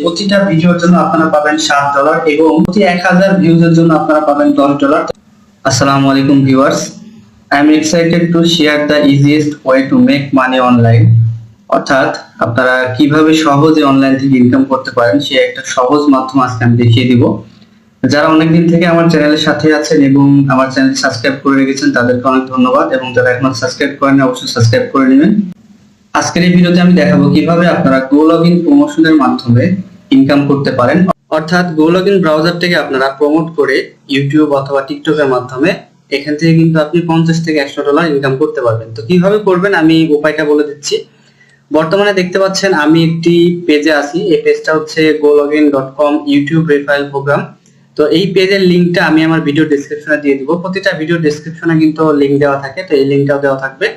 প্রতিটা ভিডিওর জন্য আপনারা পাবেন $7 এবং প্রতি 1000 ভিউজের জন্য আপনারা পাবেন $10। আসসালামু আলাইকুম viewers, I am excited to share the easiest way to make money online. অর্থাৎ আপনারা কিভাবে সহজে অনলাইন থেকে ইনকাম করতে পারেন সেই একটা সহজ মাধ্যম আজকে আমি দেখিয়ে দিব। যারা অনেকদিন থেকে আমার চ্যানেলের সাথে আছেন এবং আমার চ্যানেল সাবস্ক্রাইব করে রেখেছেন তাদেরকে অনেক ধন্যবাদ, এবং যারা এখনো সাবস্ক্রাইব করেন অবশ্যই সাবস্ক্রাইব করে নেবেন। আজকের এই ভিডিওতে আমি দেখাবো কিভাবে আপনারা গো লগইন প্রমোশনের মাধ্যমে ইনকাম করতে পারেন। অর্থাৎ গো লগইন ব্রাউজার থেকে আপনারা প্রমোট করে ইউটিউব অথবা টিকটকের মাধ্যমে এখান থেকে কিন্তু আপনি $50 থেকে $100 ইনকাম করতে পারবেন। তো কিভাবে করবেন আমি উপায়টা বলে দিচ্ছি। বর্তমানে দেখতে পাচ্ছেন আমি একটি পেজে আছি, এই পেজটা হচ্ছে gologin.com ইউটিউব রেফারেল প্রোগ্রাম। তো এই পেজের লিংকটা আমি আমার ভিডিও ডেসক্রিপশনে দিয়ে দিব। প্রতিটা ভিডিও ডেসক্রিপশনে কিন্তু লিংক দেওয়া থাকে, তো এই লিংকটাও দেওয়া থাকবে।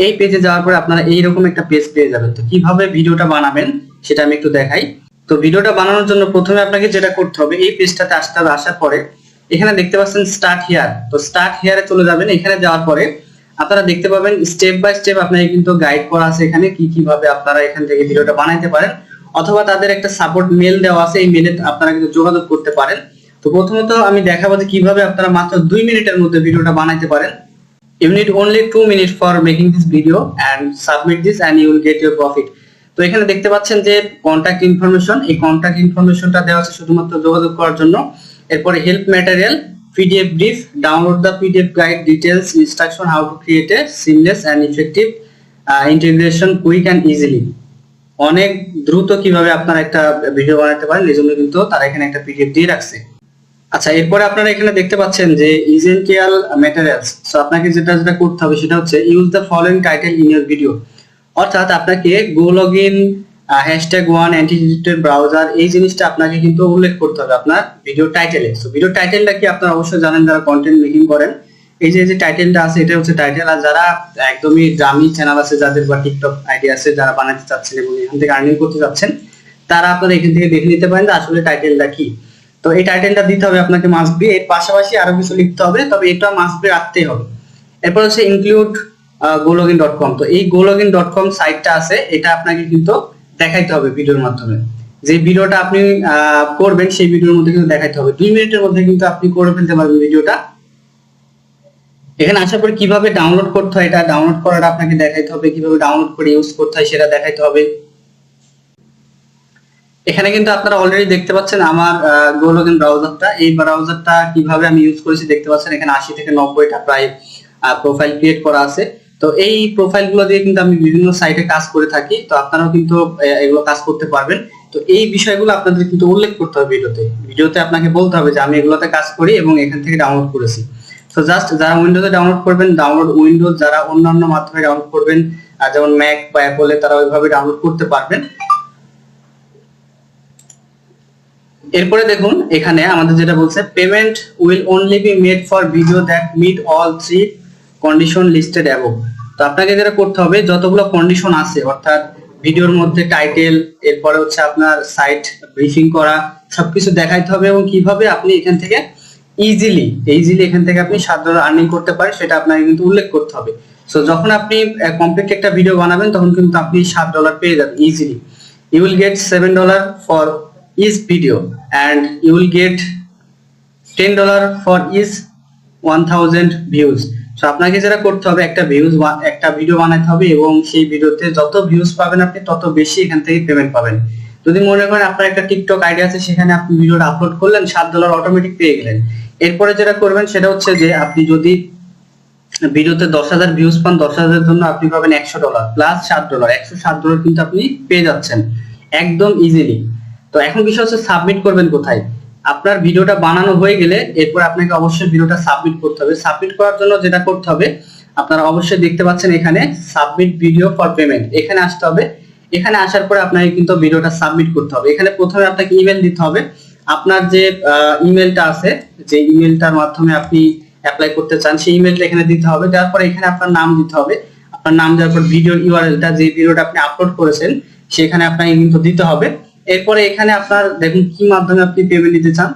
এই পেজে যাওয়ার পরে আপনারা এইরকম একটা পেজ পেয়ে যাবেন। তো কিভাবে ভিডিওটা বানাবেন সেটা আমি একটু দেখাই। তো ভিডিওটা বানানোর জন্য প্রথমে আপনাকে যেটা করতে হবে, এই পেজটাতে আসতে হবে। আসার পরে এখানে দেখতে পাচ্ছেন স্টার্ট হিয়ার, তো স্টার্ট হিয়ারে চলে যাবেন। এখানে যাওয়ার পরে আপনারা দেখতে পাবেন স্টেপ বাই স্টেপ আপনাকে কিন্তু গাইড করা আছে এখানে কিভাবে আপনারা এখান থেকে ভিডিওটা বানাইতে পারেন, অথবা তাদের একটা সাপোর্ট মেল দেওয়া আছে, এই মেলে আপনারা কিন্তু যোগাযোগ করতে পারেন। তো প্রথমত আমি দেখাবো যে কিভাবে আপনারা মাত্র 2 মিনিটের মধ্যে ভিডিওটা বানাইতে পারেন। You need only 2 minutes for making this video and submit this and you will get your profit. তো এখানে দেখতে পাচ্ছেন যে কন্টাক্ট ইনফরমেশন, এই কন্টাক্ট ইনফরমেশনটা দেওয়া আছে শুধুমাত্র যোগাযোগ করার জন্য। এরপরে help material, PDF brief, download the PDF guide, details, instruction how to create a seamless and effective integration quick and easily. অনেক দ্রুত কিভাবে আপনারা একটা ভিডিও বানাতে পারেন এজন্য কিন্তু তারা এখানে একটা পিডিএফ দিয়ে রাখছে। আচ্ছা, এরপরে আপনারা এখানে দেখতে পাচ্ছেন যে ইসেনশিয়াল ম্যাটেরিয়ালস। সো আপনাকে যেটা করতে হবে সেটা হচ্ছে use the following title in your video. অর্থাৎ আপনাকে গো লগইন #1 অ্যান্টিডিটেড ব্রাউজার এই জিনিসটা আপনাকে কিন্তু উল্লেখ করতে হবে আপনার ভিডিও টাইটেলে। সো ভিডিও টাইটেলটা কি আপনারা অবশ্যই জানেন যারা কন্টেন্ট মেকিং করেন। এই যে টাইটেলটা আছে এটা হচ্ছে টাইটেল। আর যারা একদমই দামি চ্যানেল আছে যাদের বা টিকটক আইডি আছে, যারা বানাতে চাচ্ছেন এবং এখান থেকে আর্নিং করতে চাচ্ছেন, তারা আপনারা এখান থেকে দেখে নিতে পারেন যে আসলে টাইটেলটা কি। তো এই টাইটেলটা দিতে হবে আপনাকে মাস্ট বি, এর পাশাপাশি আরো কিছু লিখতে হবে, তবে এটা মাস্ট বি রাখতেই হবে। এরপর হচ্ছে ইনক্লুড gologin.com। তো এই gologin.com সাইটটা আছে, এটা আপনাকে কিন্তু দেখাইতে হবে ভিডিওর মাধ্যমে। যে ভিডিওটা আপনি করবেন সেই ভিডিওর মধ্যে কিন্তু দেখাইতে হবে। 2 মিনিটের মধ্যে কিন্তু আপনি করে ফেলতে পারবেন ভিডিওটা। এখানে আসার পর কিভাবে ডাউনলোড করতে হয় এটা ডাউনলোড করাটা আপনাকে দেখাইতে হবে, কিভাবে ডাউনলোড করে ইউজ করতে হয় সেটা দেখাইতে হবে। এখানে কিন্তু আপনারা অলরেডি দেখতে পাচ্ছেন আমার গো লগইন ব্রাউজারটা। এই ব্রাউজারটা কিভাবে আমি ইউজ করেছি দেখতে পাচ্ছেন। এখানে 80 থেকে 90টা প্রায় প্রোফাইল ক্রিয়েট করা আছে। তো এই প্রোফাইলগুলো দিয়ে কিন্তু আমি বিভিন্ন সাইটে কাজ করে থাকি। তো আপনারাও কিন্তু এগুলো কাজ করতে পারবেন। তো এই বিষয়গুলো আপনাদের কিন্তু উল্লেখ করতে হবে ভিডিওতে আপনাকে বলতে হবে যে আমি এগুলোতে কাজ করি এবং এখান থেকে ডাউনলোড করেছি। তো জাস্ট যারা উইন্ডোজে ডাউনলোড করবেন ডাউনলোড উইন্ডোজ, যারা অন্যান্য মাধ্যমে ডাউনলোড করবেন যেমন ম্যাক বা অ্যাপলে, তারা ওইভাবে ডাউনলোড করতে পারবেন। এরপরে দেখুন এখানে আমাদের যেটা বলছে, payment will only be made for video that meet all 3 condition listed above. তো আপনাকে যেটা করতে হবে যতগুলো কন্ডিশন আছে, অর্থাৎ ভিডিওর মধ্যে টাইটেল, এরপরে হচ্ছে আপনার সাইট ব্রিফিং করা, সবকিছু দেখাইতে হবে এবং কিভাবে আপনি এখান থেকে ইজিলি এখান থেকে আপনি $7 আর্নিং করতে পারেন সেটা আপনাকে কিন্তু উল্লেখ করতে হবে। সো যখন আপনি কমপ্লিট একটা ভিডিও বানাবেন তখন কিন্তু আপনি $7 পেয়ে যাবেন easily. You will get $7 for each video and you will get $10 for each 1000 views। So আপনাকে যেটা করতে হবে একটা ভিডিও বানাতে হবে এবং সেই ভিডিওতে যত ভিউজ পাবেন আপনি তত বেশি এখান থেকে পেমেন্ট পাবেন। যদি মনে করেন আপনার একটা টিকটক আইডি আছে, সেখানে আপনি ভিডিওটা আপলোড করলেন, $7 অটোমেটিক পেয়ে গেলেন। এরপরে যেটা করবেন সেটা হচ্ছে যে আপনি যদি ভিডিওতে 10,000 ভিউজ পান, 10,000 এর জন্য আপনি পাবেন $100 প্লাস $7, $107 কিন্তু আপনি পেয়ে যাচ্ছেন একদম ইজিলি। তো এখন বিষয় হচ্ছে সাবমিট করবেন কোথায়। আপনার ভিডিওটা বানানো হয়ে গেলে এরপর আপনাকে অবশ্যই ভিডিওটা সাবমিট করতে হবে। সাবমিট করার জন্য যেটা করতে হবে, আপনারা অবশ্যই দেখতে পাচ্ছেন এখানে সাবমিট ভিডিও ফর পেমেন্ট, এখানে আসতে হবে। এখানে আসার পরে আপনাকে কিন্তু ভিডিওটা সাবমিট করতে হবে। এখানে প্রথমে আপনাকে ইমেল দিতে হবে। আপনার যে ইমেলটা আছে, যে ইমেলটার মাধ্যমে আপনি অ্যাপ্লাই করতে চান, সেই ইমেলটা এখানে দিতে হবে। দেওয়ার পরে এখানে আপনার নাম দিতে হবে। আপনার নাম দেওয়ার পর ভিডিওর ইউআরএলটা, যে ভিডিওটা আপনি আপলোড করেছেন সেখানে আপনাকে কিন্তু দিতে হবে। এরপরে এখানে আপনার দেখুন কি মাধ্যমে আপনি পেমেন্ট নিতে চান।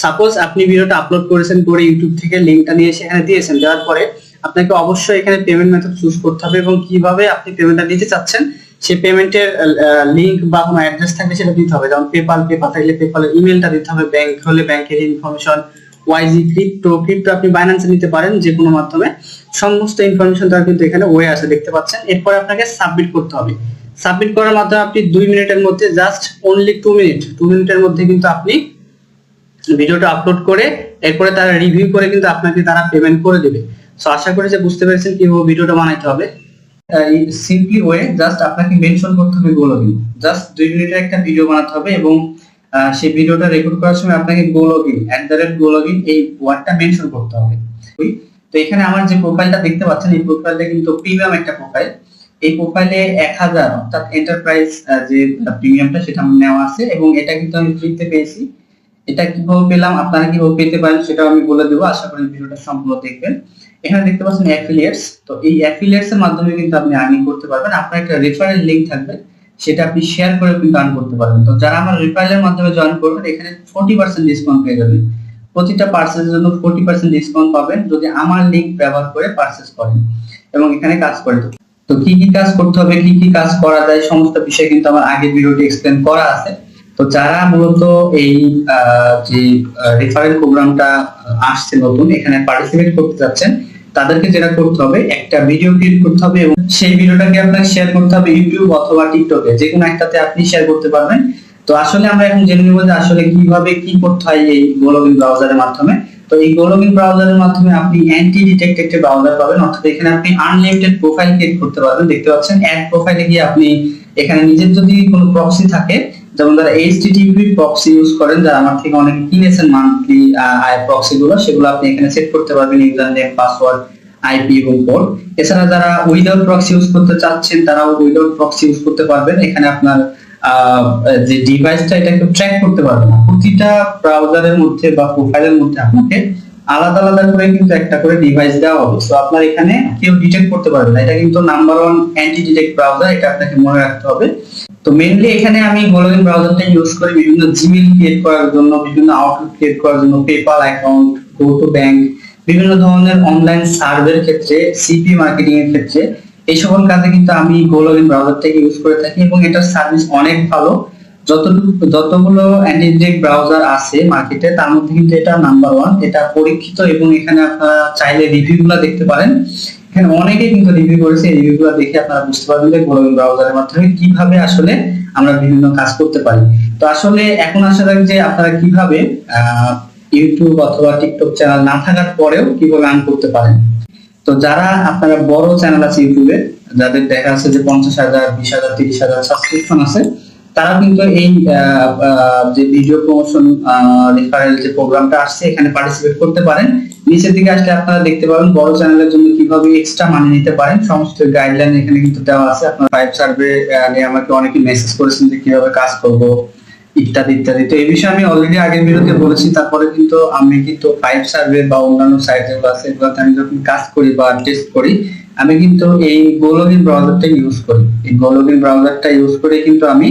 সাপোজ আপনি ভিডিওটা আপলোড করেছেন করে ইউটিউব থেকে লিংকটা নিয়ে সেখানে দিয়েছেন, দেওয়ার পরে আপনাকে অবশ্যই এখানে পেমেন্ট মেথড চুজ করতে হবে এবং কিভাবে আপনি পেমেন্টটা নিতে চাচ্ছেন সেই পেমেন্টের লিংক বা কোনো অ্যাড্রেস থাকলে সেটা দিতে হবে, যেমন পেপাল থাকলে পেপালের ইমেলটা দিতে হবে, ব্যাংক হলে ব্যাংকের ইনফরমেশন, ওয়াইজি ক্রিপ্টো আপনি বাইন্যান্সে নিতে পারেন যে কোনো মাধ্যমে, সমস্ত ইনফরমেশন তার কিন্তু এখানে ওয়ে আছে দেখতে পাচ্ছেন। এরপর আপনাকে সাবমিট করতে হবে। সাবমিট করার মাধ্যমে আপনি 2 মিনিটের মধ্যে, জাস্ট অনলি 2 মিনিটের মধ্যে কিন্তু আপনি ভিডিওটা আপলোড করে এরপরে তারা রিভিউ করে কিন্তু আপনাকে তারা পেমেন্ট করে দেবে। সো আশা করি যে বুঝতে পেরেছেন কিভাবে ভিডিওটা বানাইতে হবে। সিম্পলি ওয়ে, জাস্ট আপনাকে মেনশন করতে হবে গোলগিন। জাস্ট 2 মিনিটের একটা ভিডিও বানাতে হবে এবং সেই ভিডিওটা রেকর্ড করার সময় আপনাকে গোলগিন @গোলগিন এই ওয়ার্ডটা মেনশন করতে হবে। তো এখানে আমার যে প্রোফাইলটা দেখতে পাচ্ছেন, এই প্রোফাইলটা কিন্তু প্রিমিয়াম একটা প্রোফাইল। এই প্রোফাইলে 1000 অর্থাৎ এন্টারপ্রাইজ যে প্রিমিয়ামটা সেটা নেওয়া আছে এবং এটা কিন্তু আমি ফ্রিতে পেয়েছি। এটা কিভাবে পেলাম, আপনারা কিভাবে পেতে পারেন সেটাও আমি বলে দেবো, আশা করি ভিডিওটা সম্পূর্ণ দেখবেন। এখানে দেখতে পাচ্ছেন অ্যাফিলিয়েটস, তো এই অ্যাফিলিয়েটস এর মাধ্যমে কিন্তু আপনি আর্নিং করতে পারবেন। আপনার একটা রেফারেল লিংক থাকবে, সেটা আপনি শেয়ার করে কিন্তু আর্ন করতে পারবেন। তো যারা আমার রেফারেলের মাধ্যমে জয়েন করবেন, এখানে 40% ডিসকাউন্ট পেয়ে যাবেন। প্রতিটা পার্সেসের জন্য 40% ডিসকাউন্ট পাবেন যদি আমার লিংক ব্যবহার করে পার্সেস করেন এবং এখানে কাজ করেন। তো কি কি কাজ করতে হবে, কি কি কাজ করা যায়, সমস্ত বিষয় কিন্তু আমার আগের ভিডিওতে এক্সপ্লেন করা আছে। তো যারা মূলত এই যে রেফারেল প্রোগ্রামটা আসছে নতুন, এখানে পার্টিসিপেট করতে যাচ্ছেন, তাদেরকে যেটা করতে হবে, একটা ভিডিও ক্রিয়েট করতে হবে এবং সেই ভিডিওটাকে আপনাকে শেয়ার করতে হবে ইউটিউব অথবা টিকটকে, যে কোনো একটাতে আপনি শেয়ার করতে পারবেন। তো আসলে আমরা এখন জেনে নিব যে আসলে কিভাবে কি করতে হয় এই গোলগিন ব্রাউজারের মাধ্যমে। তো এই গোলগিন ব্রাউজারের মাধ্যমে আপনি অ্যান্টি ডিটেক্ট একটা ব্রাউজার পাবেন, অর্থাৎ এখানে আপনি আনলিমিটেড প্রোফাইল ক্রিয়েট করতে পারবেন। দেখতে পাচ্ছেন অ্যাড প্রোফাইলে গিয়ে আপনি এখানে নিজের যদি কোনো প্রক্সি থাকে, যেমন যারা এইচটিটিপি প্রক্সি ইউজ করেন, যারা আমার থেকে অনেক কিনেছেন মান্থলি প্রক্সি গুলো, সেগুলো আপনি এখানে সেট করতে পারবেন, ইউজার নেম, পাসওয়ার্ড, আইপি এবং পোর্ট। এছাড়া যারা উইদাউট প্রক্সি ইউজ করতে চাচ্ছেন, তারাও উইদাউট প্রক্সি ইউজ করতে পারবেন। এখানে আপনার যে ডিভাইসটা এটা একটু ট্র্যাক করতে পারবেন না, প্রতিটা ব্রাউজারের মধ্যে বা প্রোফাইলের মধ্যে আপনাকে আলাদা আলাদা করে কিন্তু একটা করে ডিভাইস দেওয়া হবে। সো আপনার এখানে কেউ ডিটেক্ট করতে পারবে না। এটা কিন্তু নাম্বার 1 অ্যান্টি ডিটেক্ট ব্রাউজার, এটা আপনাকে মনে রাখতে হবে। তো মেইনলি এখানে আমি গোলগিন ব্রাউজারটা ইউজ করি বিভিন্ন জিমেইল ক্রিয়েট করার জন্য, বিভিন্ন আউটলুক ক্রিয়েট করার জন্য, PayPal account, go to bank, বিভিন্ন ধরনের অনলাইন সার্ভের ক্ষেত্রে, সিপি মার্কেটিং এর ক্ষেত্রে, এই সকল কাজে কিন্তু আমি গোলগিন ব্রাউজারটাকে ইউজ করে থাকি এবং এটার সার্ভিস অনেক ভালো। যতগুলো অ্যান্টি ডিটেক্ট ব্রাউজার আছে মার্কেটে, তার মধ্যে কিন্তু এটা নাম্বার 1, এটা পরীক্ষিত এবং এখানে আপনারা চাইলে রিভিউগুলো দেখতে পারেন। এখানে অনেকে কিন্তু রিভিউ করেছে, এই রিভিউগুলো দেখে আপনারা বুঝতে পারবেন যে গোলগিন ব্রাউজারের মাধ্যমে কিভাবে আসলে আমরা বিভিন্ন কাজ করতে পারি। তো আসলে এখন আসা যাক যে আপনারা কিভাবে ইউটিউব অথবা টিকটক চ্যানেল না থাকার পরেও কিভাবে আর্ন করতে পারেন। তো যারা আপনারা বড় চ্যানেল আছে ইউটিউবে, যাদের দেখা আছে যে 50,000, 20,000, 30,000 সাবস্ক্রিপশন আছে, তারা কিন্তু এই যে ভিডিও প্রমোশন রেফারেল যে প্রোগ্রামটা আসছে, এখানে পার্টিসিপেট করতে পারেন। নিচের দিকে আসলে আপনারা দেখতে পাবেন বড় চ্যানেলের জন্য কিভাবে এক্সট্রা মানি নিতে পারেন, সমস্ত গাইডলাইন এখানে কিন্তু দেওয়া আছে। আপনারা 5 সার্ভে নিয়ে আমাকে অনেকে মেসেজ করেছেন যে কিভাবে কাজ করব ইত্যাদি ইত্যাদি। তো এই বিষয়ে আমি অলরেডি আগের ভিডিওতে বলেছি। তারপরে কিন্তু আমি কিন্তু 5 সার্ভে বা অন্যান্য সাইট যেগুলো আছে, এগুলোতে আমি যখন কাজ করি বা টেস্ট করি, আমি কিন্তু এই গোলগিন ব্রাউজারটা ইউজ করি। এই গোলগিন ব্রাউজারটা ইউজ করে কিন্তু আমি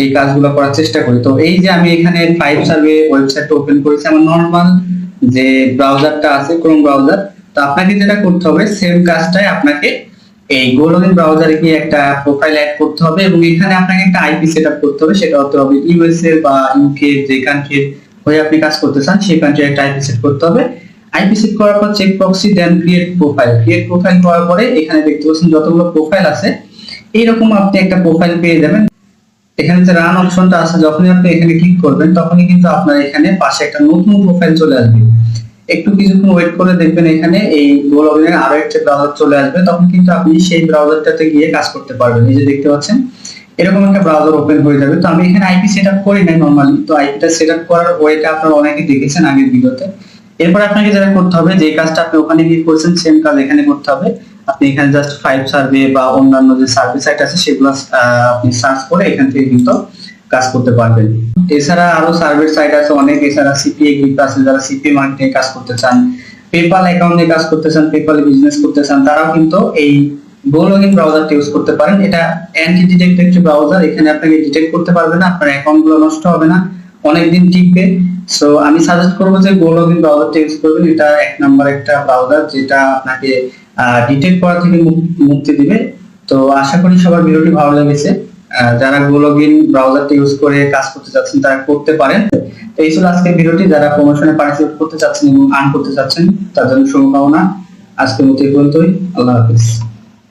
এই কাজগুলো করার চেষ্টা করি। তো এই যে আমি এখানে 5 সার্ভে ওয়েবসাইটটা ওপেন করেছি, আমার নরমাল যে ব্রাউজারটা আছে ক্রোম ব্রাউজার। তো আপনাকে যেটা করতে হবে, সেম কাজটাই আপনাকে এই গোলগিন ব্রাউজারে গিয়ে একটা প্রোফাইল অ্যাড করতে হবে এবং এখানে আপনাকে একটা আইপি সেটআপ করতে হবে। সেটা হতে হবে ইউএসএ বা ইউকে, যে কান্ট্রির হয়ে আপনি কাজ করতে চান সেই কান্ট্রির একটা আইপি সেট করতে হবে। আইপি সেট করার পর চেক প্রক্সি, দেন ক্রিয়েট প্রোফাইল। ক্রিয়েট প্রোফাইল করার পরে এখানে দেখতে পাচ্ছেন যতগুলো প্রোফাইল আছে, এইরকম আপনি একটা প্রোফাইল পেয়ে যাবেন। এখানে যে রান অপশনটা আছে, যখনই আপনি এখানে ক্লিক করবেন তখনই কিন্তু আপনার এখানে পাশে একটা নতুন প্রোফাইল চলে আসবে। একটু কিছুক্ষণ ওয়েট করে দেখবেন এখানে এই গোলগিনের আরো একটা ব্রাউজার চলে আসবে, তখন কিন্তু আপনি সেই ব্রাউজারটাতে গিয়ে কাজ করতে পারবেন। এই যে দেখতে পাচ্ছেন এরকম একটা ব্রাউজার ওপেন হয়ে যাবে। তো আমি এখানে আইপি সেটআপ করি নাই নরমালি, তো আইপিটা সেটআপ করার ওয়েটা আপনারা অনেকে দেখেছেন আগের ভিডিওতে। এরপর আপনাকে যেটা করতে হবে, যে কাজটা আপনি ওখানে গিয়ে করেছেন সেম কাজ এখানে করতে হবে। আপনি এখানে জাস্ট 5 সার্ভে বা অন্যান্য যে সার্ভে সাইট আছে সেগুলো আপনি সার্চ করে এখান থেকে কিন্তু কাজ করতে পারবেন। এছাড়া আরো সার্ভে সাইট আছে অনেক, এছাড়া সিপিএ গ্রুপ আছে, যারা সিপিএ মার্কেটিং কাজ করতে চান, পেপাল অ্যাকাউন্টে কাজ করতে চান, পেপালে বিজনেস করতে চান, তারাও কিন্তু এই গোলগিন ব্রাউজারটা ইউজ করতে পারেন। এটা অ্যান্টি ডিটেক্ট একটা ব্রাউজার, এখানে আপনাকে ডিটেক্ট করতে পারবে না, আপনার অ্যাকাউন্টগুলো নষ্ট হবে না, অনেকদিন টিকবে। সো আমি সাজেস্ট করবো যে গোলগিন ব্রাউজারটা ইউজ করবেন। এটা 1 নাম্বার একটা ব্রাউজার যেটা আপনাকে ডিটেক্ট করা থেকে মুক্তি দিবে। তো তো আশা করি সবার ভিডিওটি ভালো লেগেছে। যারা গো লগইন ব্রাউজারটা ইউজ করে কাজ করতে চাচ্ছেন তারা করতে পারেন। তো এই ছিল আজকের ভিডিওটি। যারা প্রমোশনে পার্টিসিপেট করতে চাচ্ছেন এবং আর্ন করতে চাচ্ছেন তার জন্য শুভকামনা। আজকের মতো এই পর্যন্তই। আল্লাহ হাফেজ।